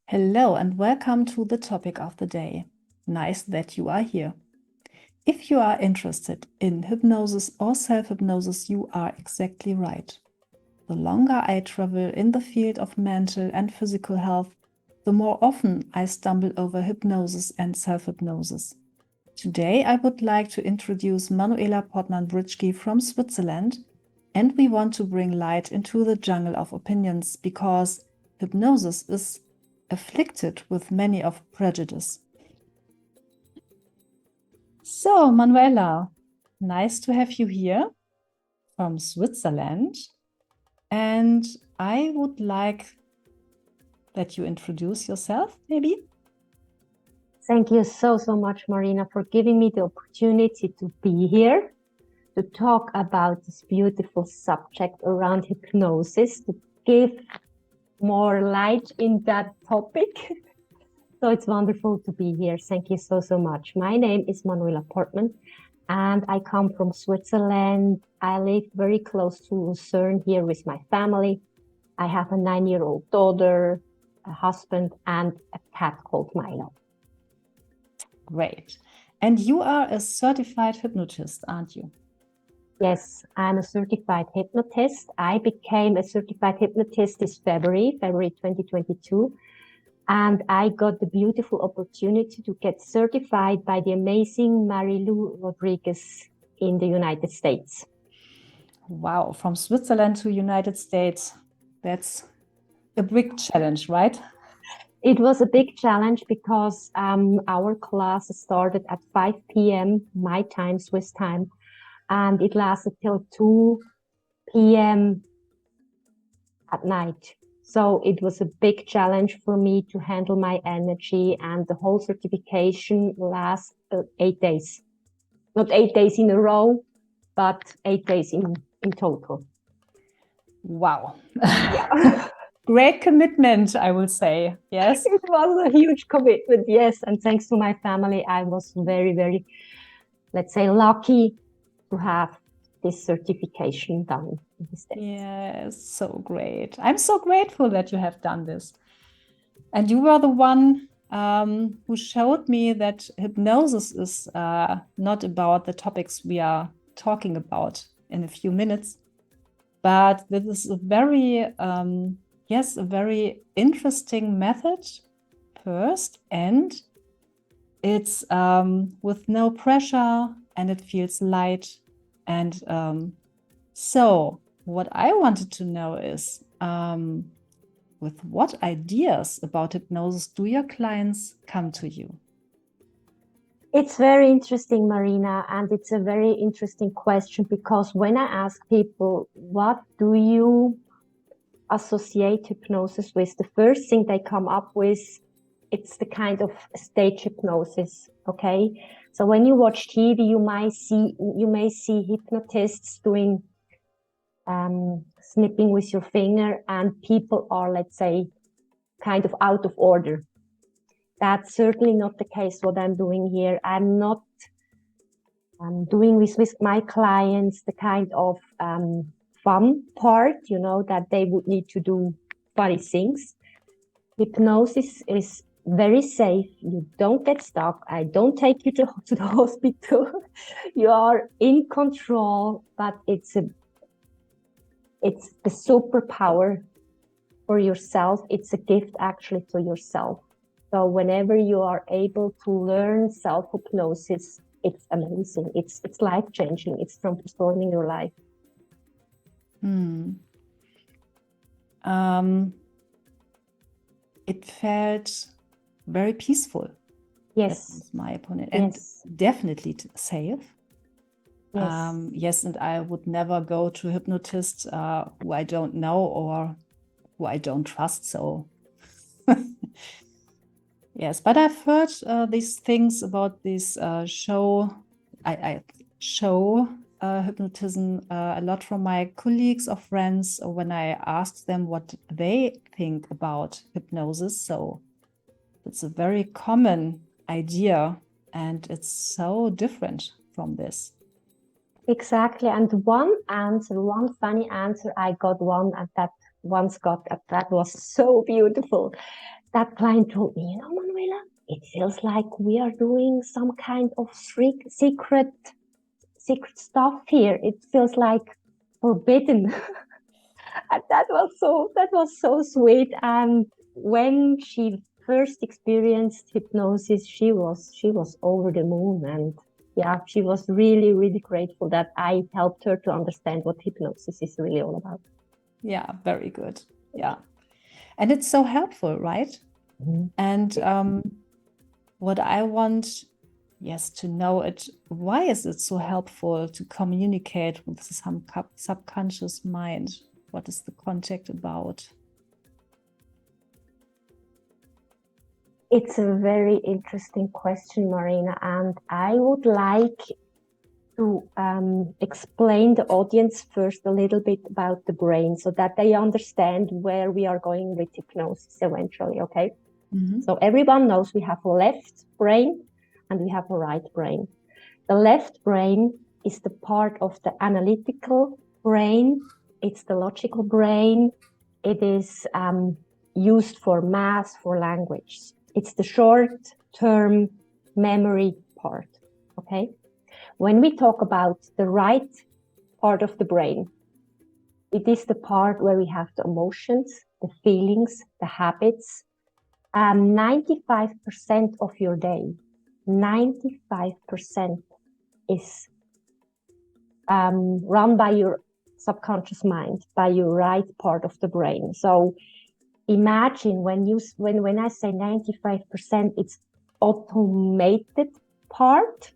Hello and welcome to the topic of the day. Nice that you are here. If you are interested in hypnosis or self-hypnosis, you are exactly right. The longer I travel in the field of mental and physical health, the more often I stumble over hypnosis and self-hypnosis. Today, I would like to introduce Manuela Portmann from Switzerland, and we want to bring light into the jungle of opinions because hypnosis is afflicted with many of prejudice. So, Manuela, nice to have you here from Switzerland. And I would like that you introduce yourself, maybe. Thank you so much, Marina, for giving me the opportunity to be here to talk about this beautiful subject around hypnosis, to give more light in that topic. So it's wonderful to be here. Thank you so much. My name is Manuela Portmann, and I come from Switzerland. I live very close to Lucerne here with my family. I have a 9-year-old daughter, a husband, and a cat called Milo. Great. And you are a certified hypnotist, aren't you? Yes, I'm a certified hypnotist. I became a certified hypnotist this February 2022. And I got the beautiful opportunity to get certified by the amazing Marilu Rodriguez in the United States. Wow, from Switzerland to United States, that's a big challenge, right? It was a big challenge because our class started at 5 p.m. my time, Swiss time, and it lasted till 2 p.m. at night. So it was a big challenge for me to handle my energy, and the whole certification lasts 8 days. Not 8 days in a row, but 8 days in total. Wow. Yeah. Great commitment, I will say. Yes. It was a huge commitment, yes. And thanks to my family, I was very, let's say, lucky to have this certification done in the States. Yes, so great. I'm so grateful that you have done this. And you were the one who showed me that hypnosis is not about the topics we are talking about in a few minutes, but this is a very, yes, a very interesting method first, and it's with no pressure and it feels light. And so what I wanted to know is, with what ideas about hypnosis do your clients come to you? It's very interesting, Marina, and it's a very interesting question because when I ask people, what do you associate hypnosis with? The first thing they come up with, it's the kind of stage hypnosis, okay? So when you watch TV, you may see hypnotists doing snipping with your finger, and people are, let's say, kind of out of order. That's certainly not the case what I'm doing here. I'm not doing with my clients the kind of fun part, that they would need to do funny things. Hypnosis is very safe. You don't get stuck. I don't take you to the hospital. You are in control, but it's the superpower for yourself. It's a gift actually to yourself. So whenever you are able to learn self-hypnosis, it's amazing. It's life-changing. It's transforming your life. It felt very peaceful. Yes. That's my opinion. And definitely safe. Yes. Yes, and I would never go to a hypnotist who I don't know or who I don't trust. So yes, but I've heard these things about this show. I show hypnotism a lot from my colleagues or friends when I asked them what they think about hypnosis. So it's a very common idea, and it's so different from this. Exactly. And one funny answer I got that was so beautiful. that client told me, Manuela, it feels like we are doing some kind of secret stuff here. It feels like forbidden. And that was so sweet. And when she first experienced hypnosis, she was over the moon. And yeah, she was really, really grateful that I helped her to understand what hypnosis is really all about. Yeah, very good. Yeah. And it's so helpful, right? Mm-hmm. And what I want, yes, to know it, why is it so helpful to communicate with some subconscious mind? What is the contact about? It's a very interesting question, Marina, and I would like to explain the audience first a little bit about the brain so that they understand where we are going with hypnosis eventually, okay? Mm-hmm. So everyone knows we have a left brain and we have a right brain. The left brain is the part of the analytical brain. It's the logical brain. It is used for math, for language. It's the short-term memory part, okay? When we talk about the right part of the brain, it is the part where we have the emotions, the feelings, the habits. 95% of your day, 95% is run by your subconscious mind, by your right part of the brain. So imagine when I say 95%, it's automated part.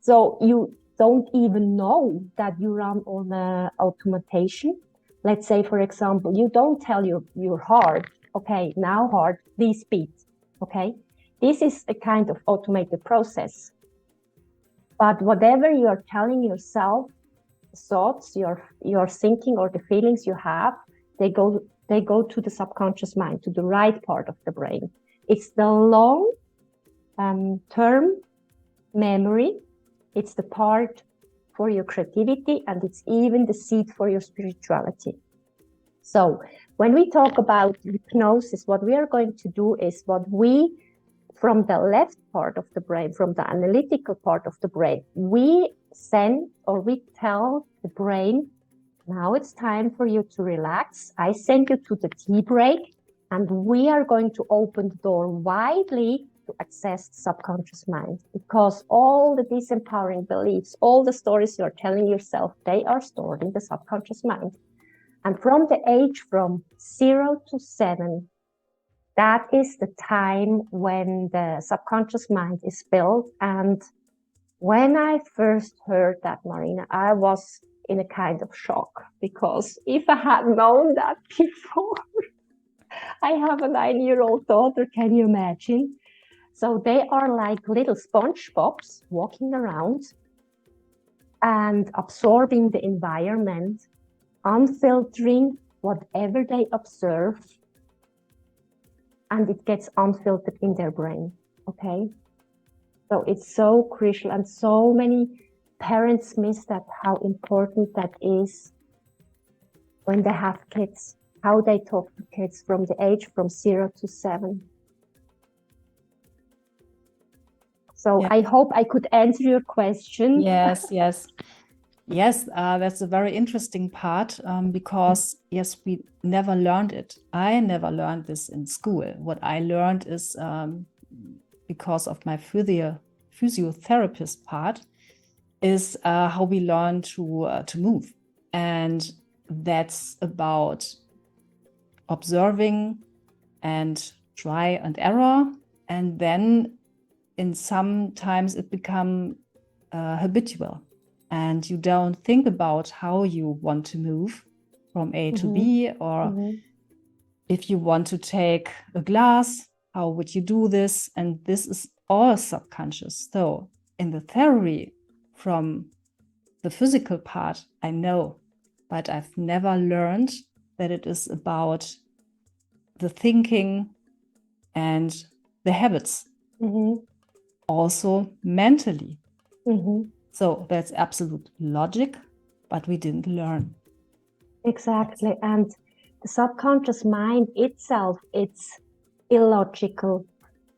So you don't even know that you run on automation. Let's say, for example, you don't tell your heart, okay, now heart, please beat, okay? This is a kind of automated process. But whatever you are telling yourself, thoughts, your thinking or the feelings you have, they go to the subconscious mind, to the right part of the brain. It's the long term memory. It's the part for your creativity, and it's even the seed for your spirituality. So when we talk about hypnosis, what we are going to do is from the left part of the brain, from the analytical part of the brain, we send or we tell the brain, now it's time for you to relax. I send you to the tea break, and we are going to open the door widely to access the subconscious mind, because all the disempowering beliefs, all the stories you're telling yourself, they are stored in the subconscious mind. And from the age from 0 to 7, that is the time when the subconscious mind is built. And when I first heard that, Marina, I was in a kind of shock, because if I had known that before, I have a 9-year-old daughter, can you imagine? So they are like little SpongeBobs walking around and absorbing the environment, unfiltering whatever they observe, and it gets unfiltered in their brain, okay? So it's so crucial, and so many parents miss that, how important that is when they have kids, how they talk to kids from the age from 0 to 7. So yeah. I hope I could answer your question. Yes. That's a very interesting part, because yes, we never learned it. I never learned this in school. What I learned is because of my physiotherapist part is how we learn to move, and that's about observing and try and error, and then in sometimes it become habitual, and you don't think about how you want to move from A to B, or if you want to take a glass, how would you do this? And this is all subconscious. So in the theory, from the physical part, I know, but I've never learned that it is about the thinking and the habits. Also mentally. So that's absolute logic, but we didn't learn. Exactly. And the subconscious mind itself, it's illogical.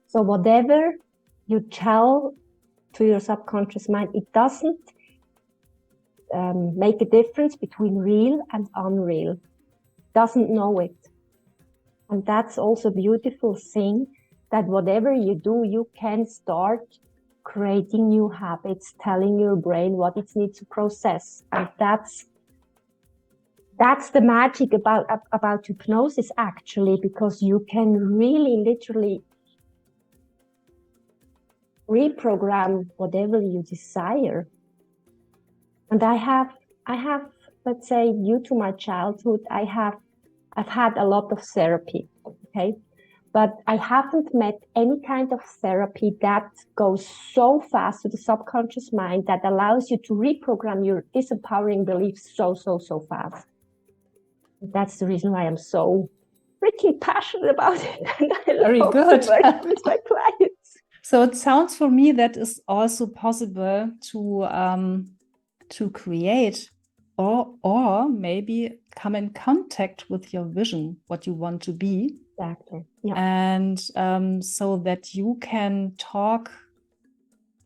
So whatever you tell to your subconscious mind, it doesn't make a difference between real and unreal. It doesn't know it. And that's also a beautiful thing, that whatever you do, you can start creating new habits, telling your brain what it needs to process. And that's the magic about hypnosis, actually, because you can really literally reprogram whatever you desire. And I have, let's say, due to my childhood, I've had a lot of therapy, okay? But I haven't met any kind of therapy that goes so fast to the subconscious mind, that allows you to reprogram your disempowering beliefs so fast. That's the reason why I'm so freaking passionate about it. And I Very love good. to work with my clients. So it sounds for me that is also possible to create or maybe come in contact with your vision, what you want to be. Exactly. Yeah. And so that you can talk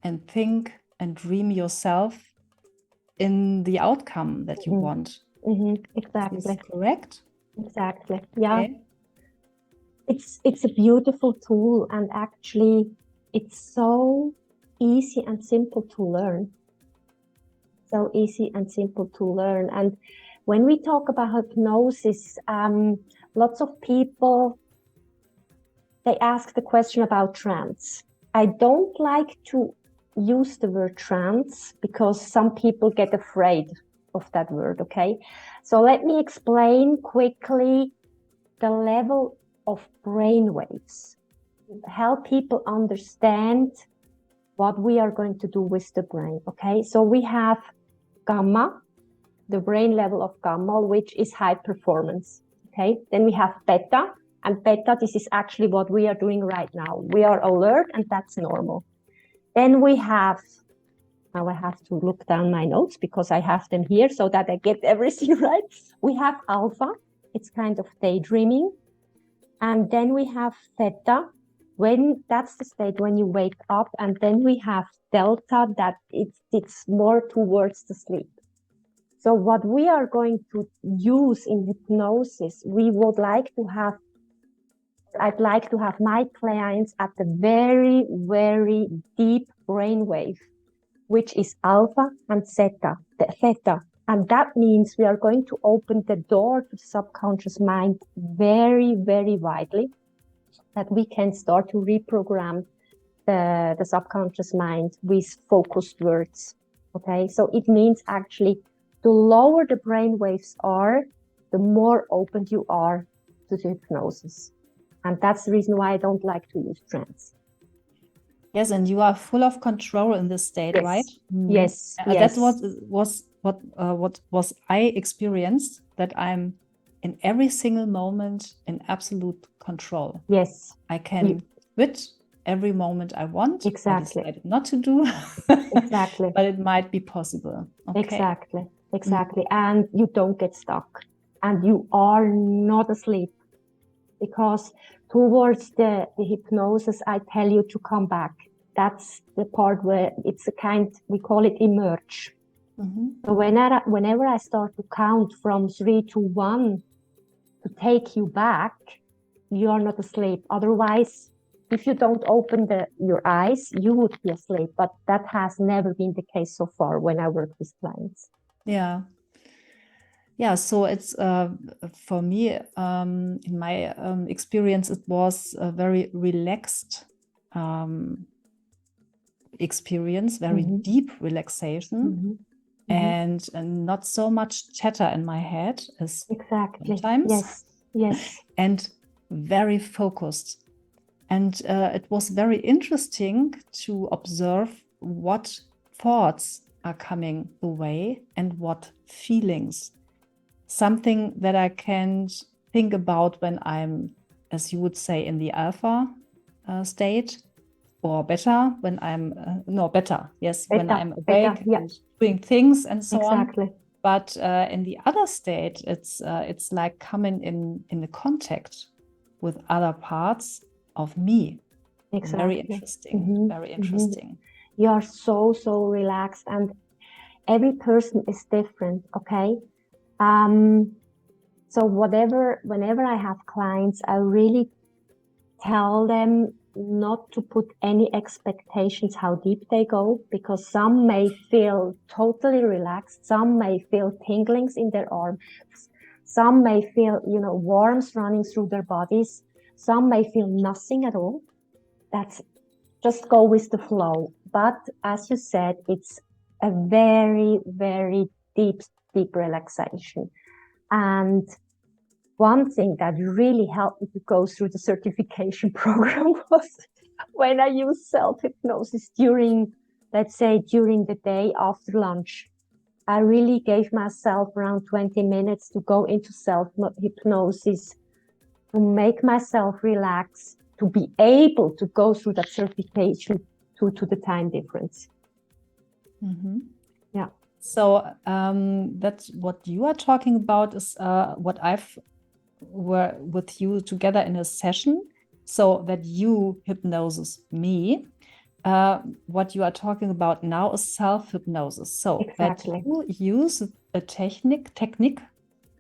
and think and dream yourself in the outcome that you want. Exactly. Is this correct? Exactly. Yeah. Okay. It's a beautiful tool, and actually it's so easy and simple to learn. So easy and simple to learn. And when we talk about hypnosis, lots of people, they ask the question about trance. I don't like to use the word trance because some people get afraid of that word, okay? So let me explain quickly the level of brain waves, help people understand what we are going to do with the brain, okay? So we have gamma, the brain level of gamma, which is high performance, okay? Then we have beta, and beta, this is actually what we are doing right now. We are alert, and that's normal. Then we have, now I have to look down my notes because I have them here so that I get everything right. We have alpha, it's kind of daydreaming. And then we have theta, when that's the state when you wake up. And then we have delta, that it's more towards the sleep. So what we are going to use in hypnosis, I'd like to have my clients at the very, very deep brainwave, which is alpha and theta. And that means we are going to open the door to the subconscious mind very, very widely, that we can start to reprogram the subconscious mind with focused words. Okay, so it means actually the lower the brain waves are, the more open you are to the hypnosis. And that's the reason why I don't like to use trance. Yes, and you are full of control in this state, Yes. right? Yes. That's what was I experienced, that I'm in every single moment in absolute control. Yes. I can quit every moment I want. Exactly. I decided not to do. Exactly. But it might be possible. Okay. Exactly. And you don't get stuck, and you are not asleep, because towards the hypnosis, I tell you to come back. That's the part where it's a kind, we call it emerge. So whenever I start to count from 3 to 1 to take you back, you are not asleep. Otherwise, if you don't open your eyes, you would be asleep. But that has never been the case so far when I work with clients. Yeah, so it's for me, in my experience, it was a very relaxed experience, very deep relaxation, and not so much chatter in my head as sometimes. Yes. And very focused. And it was very interesting to observe what thoughts are coming away and what feelings. Something that I can think about when I'm, as you would say, in the alpha state, or beta when I'm beta. Yes, when I'm awake, and doing things and so on. But in the other state, it's like coming in a contact with other parts of me. Exactly. Very interesting. Very interesting. You are so relaxed, and every person is different. Okay. So whenever I have clients, I really tell them not to put any expectations how deep they go, because some may feel totally relaxed, some may feel tinglings in their arms, some may feel, warmth running through their bodies, some may feel nothing at all. That's just go with the flow. But as you said, it's a very, very deep relaxation. And one thing that really helped me to go through the certification program was when I used self-hypnosis during the day after lunch. I really gave myself around 20 minutes to go into self-hypnosis, to make myself relax, to be able to go through that certification to the time difference. Yeah. So that's what you are talking about is what I've were with you together in a session, so that you hypnosis me. What you are talking about now is self-hypnosis. So exactly. That you use a technique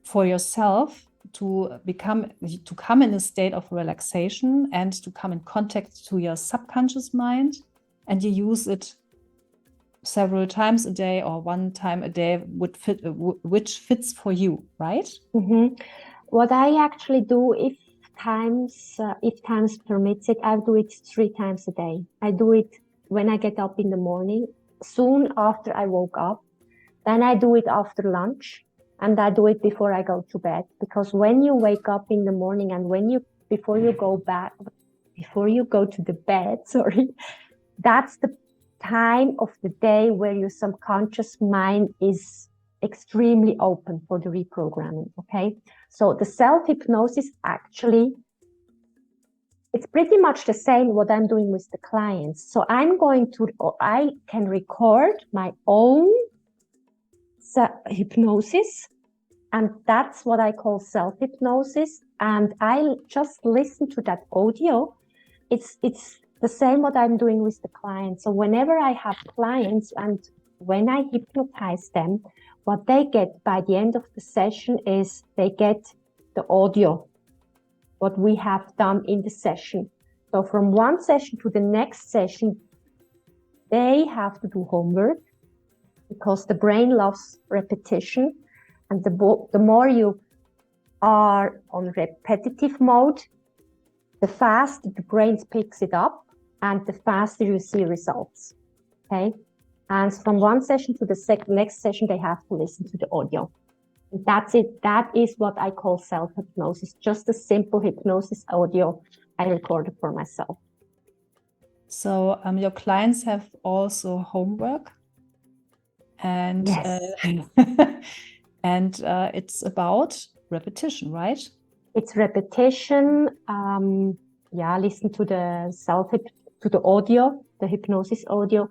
for yourself to come in a state of relaxation and to come in contact to your subconscious mind, and you use it several times a day or one time a day which fits for you, right? What I actually do, if times permits it, I do it 3 times a day. I do it when I get up in the morning, soon after I woke up. Then I do it after lunch, and I do it before I go to bed. Because when you wake up in the morning and before you go to the bed, that's the time of the day where your subconscious mind is extremely open for the reprogramming. Okay. So the self-hypnosis, actually, it's pretty much the same what I'm doing with the clients. So I can record my own hypnosis, and that's what I call self-hypnosis. And I just listen to that audio. It's the same what I'm doing with the clients. So whenever I have clients and when I hypnotize them, what they get by the end of the session is they get the audio, what we have done in the session. So from one session to the next session, they have to do homework, because the brain loves repetition. And the more you are on repetitive mode, the faster the brain picks it up and the faster you see results. Okay. And from one session to the next session, they have to listen to the audio. And that's it. That is what I call self-hypnosis, just a simple hypnosis audio I recorded for myself. So your clients have also homework, and yes. And it's about repetition, right? It's repetition. Listen to the audio, the hypnosis audio.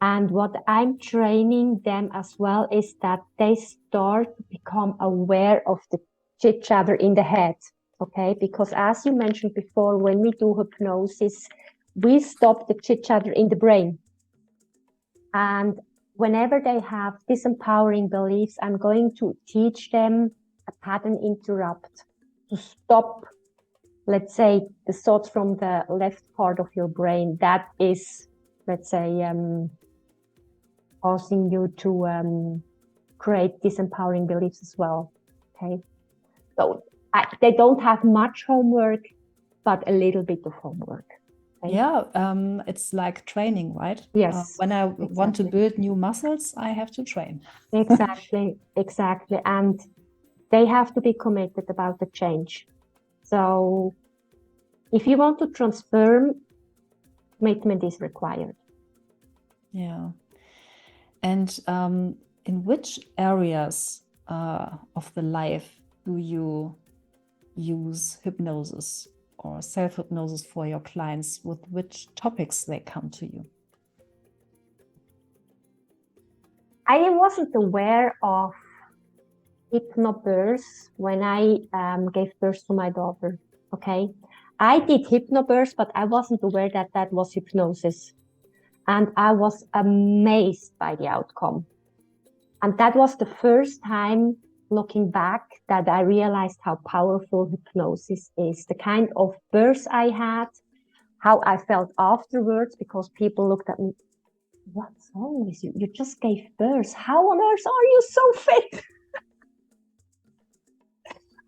And what I'm training them as well is that they start to become aware of the chit-chatter in the head. Okay, because as you mentioned before, when we do hypnosis, we stop the chit-chatter in the brain. And whenever they have disempowering beliefs, I'm going to teach them a pattern interrupt to stop, let's say, the thoughts from the left part of your brain that is, let's say, causing you to create disempowering beliefs as well. Okay, so they don't have much homework, but a little bit of homework. Okay? Yeah, it's like training, right? Yes. When I want to build new muscles, I have to train. Exactly. And they have to be committed about the change. So if you want to transform, commitment is required. Yeah. And in which areas of the life do you use hypnosis or self-hypnosis for your clients? With which topics they come to you? I wasn't aware of hypnobirth when I gave birth to my daughter. Okay. I did hypnobirth, but I wasn't aware that that was hypnosis. And I was amazed by the outcome. And that was the first time, looking back, that I realized how powerful hypnosis is. The kind of birth I had, how I felt afterwards, because people looked at me, what's wrong with you? You just gave birth. How on earth are you so fit?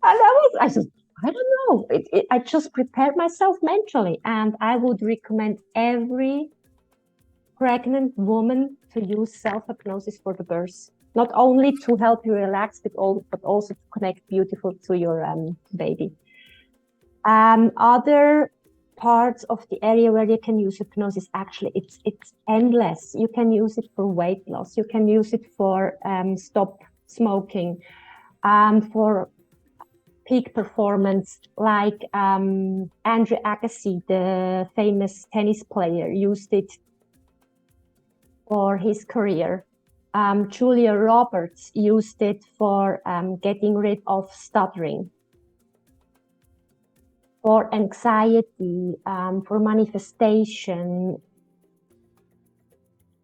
And I said, I don't know. I just prepared myself mentally. And I would recommend every pregnant woman to use self-hypnosis for the birth. Not only to help you relax, but also to connect beautiful to your baby. Other parts of the area where you can use hypnosis, actually, it's endless. You can use it for weight loss. You can use it for stop smoking, for peak performance, like Andrew Agassi, the famous tennis player, used it for his career. Julia Roberts used it for getting rid of stuttering, for anxiety, for manifestation,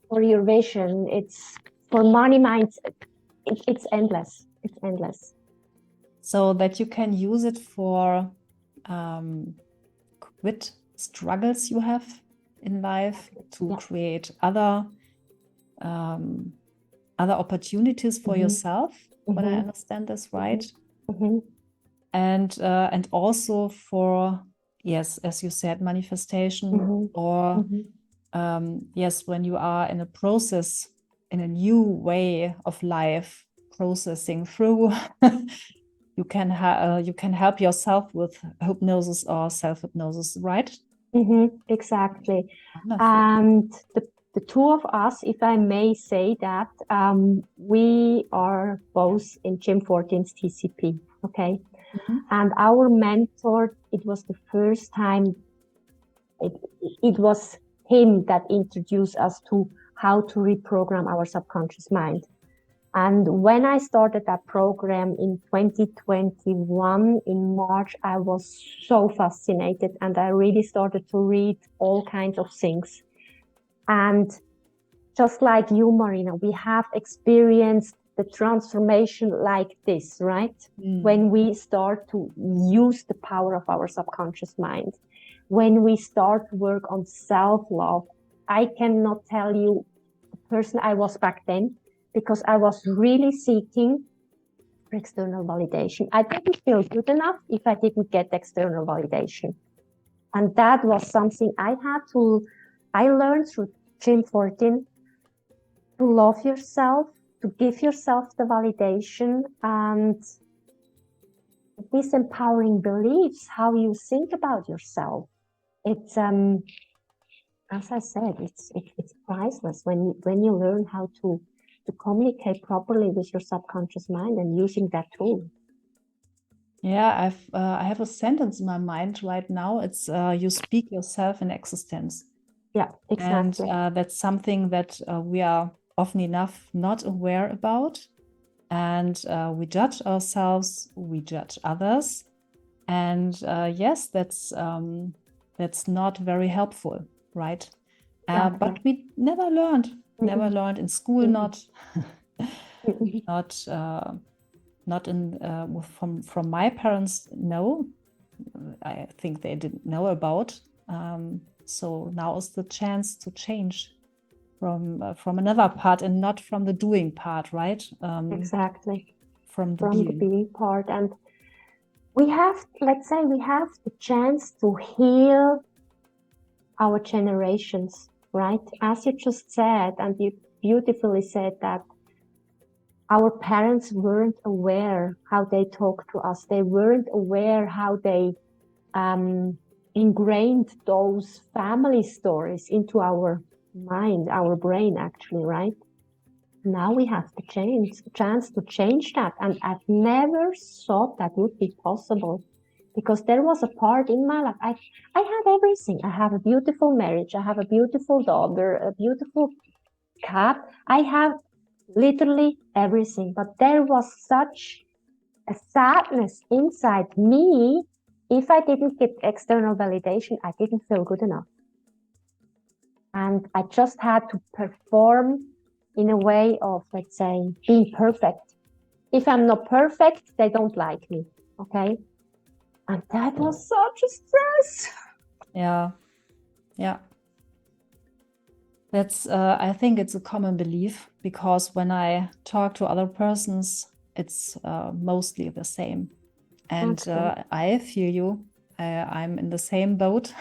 for your vision. It's for money minds. It's endless. It's endless. So that you can use it for quit struggles you have in life, to create other opportunities for yourself, when I understand this right. And also for, yes, as you said, manifestation, or yes, when you are in a process, in a new way of life, processing through, you can help yourself with hypnosis or self-hypnosis, right? Exactly. Wonderful. And the two of us, if I may say that, we are both in Jim 14's TCP, okay? And our mentor, it was the first time, it was him that introduced us to how to reprogram our subconscious mind. And when I started that program in 2021, in March, I was so fascinated, and I really started to read all kinds of things. And just like you, Marina, we have experienced the transformation like this, right? When we start to use the power of our subconscious mind, when we start to work on self-love. I cannot tell you the person I was back then, because I was really seeking for external validation. I didn't feel good enough if I didn't get external validation. And that was something I learned through Jim 14, to love yourself, to give yourself the validation, and these empowering beliefs, how you think about yourself. It's, as I said, it's priceless when you learn how to communicate properly with your subconscious mind and using that tool. Yeah, I have a sentence in my mind right now. It's you speak yourself in existence. Yeah, exactly. And that's something that we are often enough not aware about. And we judge ourselves, we judge others. And yes, that's not very helpful, right? Exactly. But we never learned in school, not from my parents. No, I think they didn't know about. So now is the chance to change from another part, and not from the doing part, right? Exactly. From the being part. And we have, let's say, we have the chance to heal our generations, right? As you just said, and you beautifully said, that our parents weren't aware how they talked to us. They weren't aware how they ingrained those family stories into our mind, our brain, actually, right? Now we have the chance to change that. And I've never thought that would be possible, because there was a part in my life, I had everything. I have a beautiful marriage. I have a beautiful daughter, a beautiful cat. I have literally everything. But there was such a sadness inside me if I didn't get external validation, I didn't feel good enough. And I just had to perform in a way of, let's say, being perfect. If I'm not perfect, they don't like me. Okay. And that was such a stress. Yeah. Yeah. That's, I think it's a common belief, because when I talk to other persons, it's mostly the same. And I feel you. I'm in the same boat.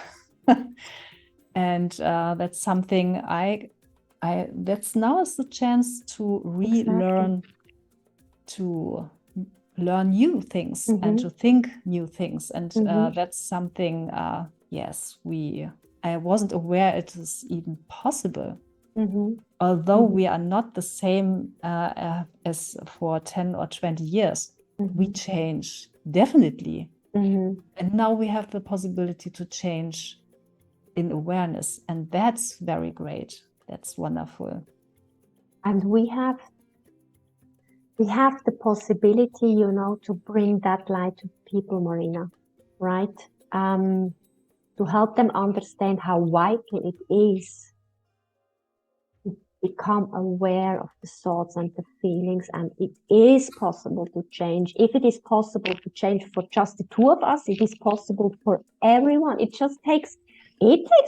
And that's something that's now is the chance to relearn, to learn new things and to think new things. And that's something, yes, I wasn't aware it is even possible. Although we are not the same as for 10 or 20 years, we change definitely. And now we have the possibility to change in awareness, and that's very great. That's wonderful. And we have the possibility, you know, to bring that light to people, Marina, right? To help them understand how vital it is to become aware of the thoughts and the feelings, and it is possible to change. If it is possible to change for just the two of us, it is possible for everyone. It takes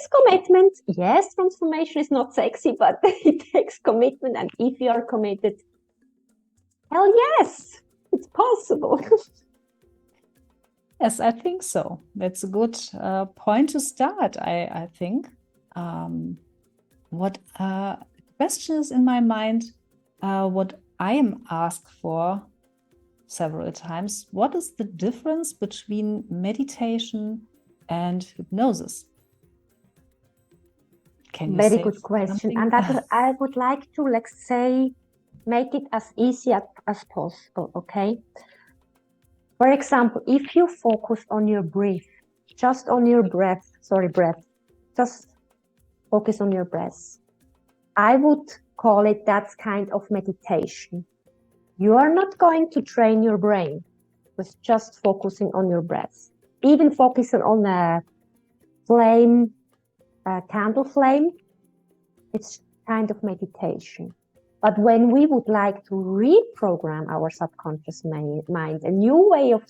commitment. Yes, transformation is not sexy, but it takes commitment. And if you are committed, hell yes, it's possible. Yes, I think so. That's a good point to start, I think. What question is in my mind, what I am asked for several times, what is the difference between meditation and hypnosis? Can you Very good question. something? And I would like to, let's say, make it as easy as possible, okay? For example, if you focus on your breath, just focus on your breath. I would call it that's kind of meditation. You are not going to train your brain with just focusing on your breath. Even focusing on a flame, a candle flame, it's kind of meditation. But when we would like to reprogram our subconscious mind, a new way of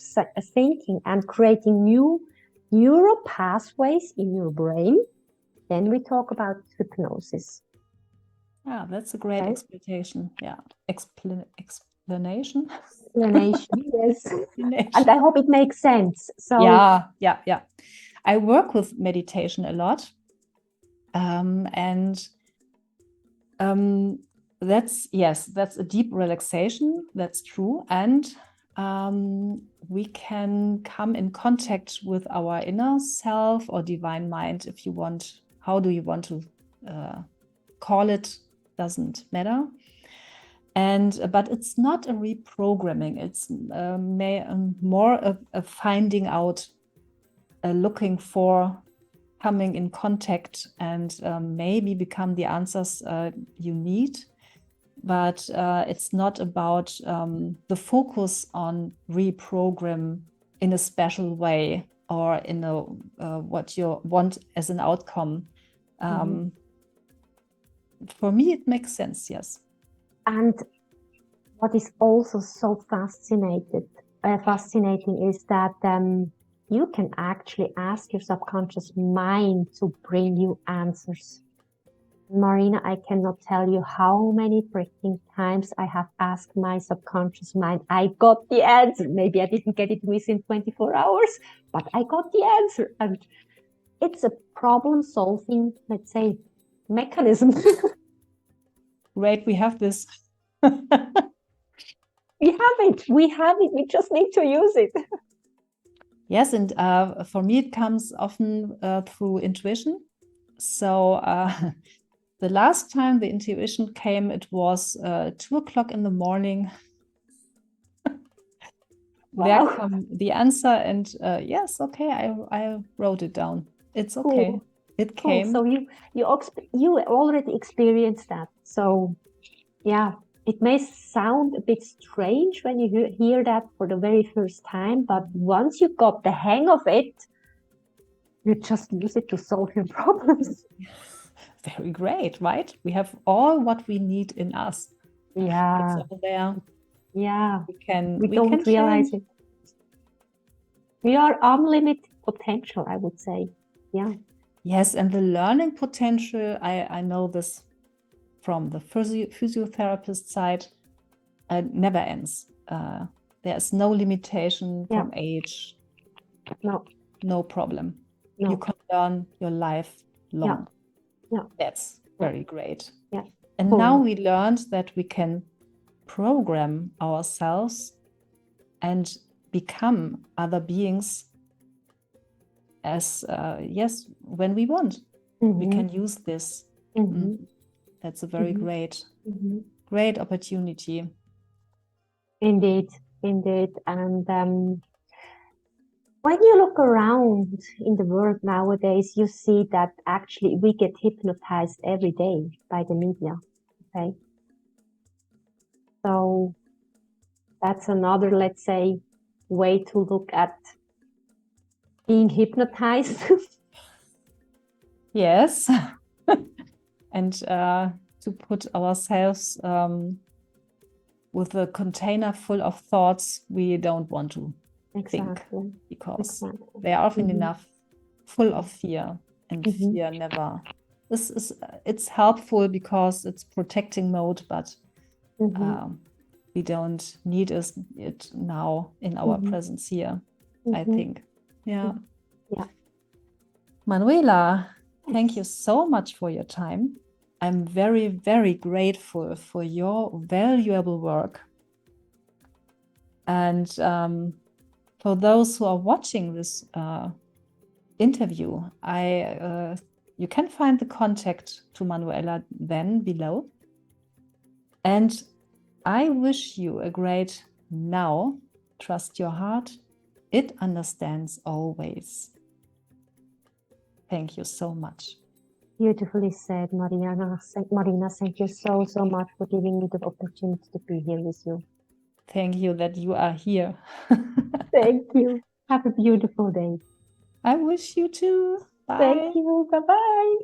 thinking and creating new neural pathways in your brain, then we talk about hypnosis. Yeah, that's a great explanation. Yeah, explanation. Yes. And I hope it makes sense. So yeah. I work with meditation a lot, and that's a deep relaxation. That's true, and we can come in contact with our inner self or divine mind, if you want. How do you want to call it? Doesn't matter. But it's not a reprogramming. It's more a finding out, looking for, coming in contact, and maybe become the answers you need. But it's not about the focus on reprogram in a special way or in a what you want as an outcome. For me, it makes sense, yes. And what is also so fascinating is that you can actually ask your subconscious mind to bring you answers. Marina, I cannot tell you how many freaking times I have asked my subconscious mind. I got the answer. Maybe I didn't get it within 24 hours, but I got the answer. And it's a problem-solving, let's say, mechanism. Great, we have this. We have it. We just need to use it. Yes, and for me, it comes often through intuition. So the last time the intuition came, it was 2 o'clock in the morning. Wow. There come the answer, and yes, okay, I wrote it down. It's okay. Cool. It came. So you already experienced that. So yeah. it may sound a bit strange when you hear that for the very first time, but once you got the hang of it, you just use it to solve your problems. Very great, right? We have all what we need in us. Yeah. It's over there. Yeah. We don't can realize change. it. We are unlimited potential, I would say. Yeah. Yes, and the learning potential, I know this from the physiotherapist side, never ends. There's no limitation from age. No problem. No. You can learn your life long. Yeah. That's very great. Yeah. And now we learned that we can program ourselves and become other beings as, yes, when we want. We can use this. That's a very great opportunity. Indeed. And when you look around in the world nowadays, you see that actually we get hypnotized every day by the media. Okay. So that's another, let's say, way to look at being hypnotized. Yes. And to put ourselves with a container full of thoughts we don't want to think, because they are often enough full of fear, and fear never. It's helpful because it's protecting mode, but we don't need it now in our presence here, I think. Yeah. Manuela, thank you so much for your time. I'm very, very grateful for your valuable work. And for those who are watching this interview, you can find the contact to Manuela then below. And I wish you a great now. Trust your heart. It understands always. Thank you so much. Beautifully said, Marina. Marina, thank you so much for giving me the opportunity to be here with you. Thank you that you are here. Thank you. Have a beautiful day. I wish you too. Bye. Thank you. Bye-bye.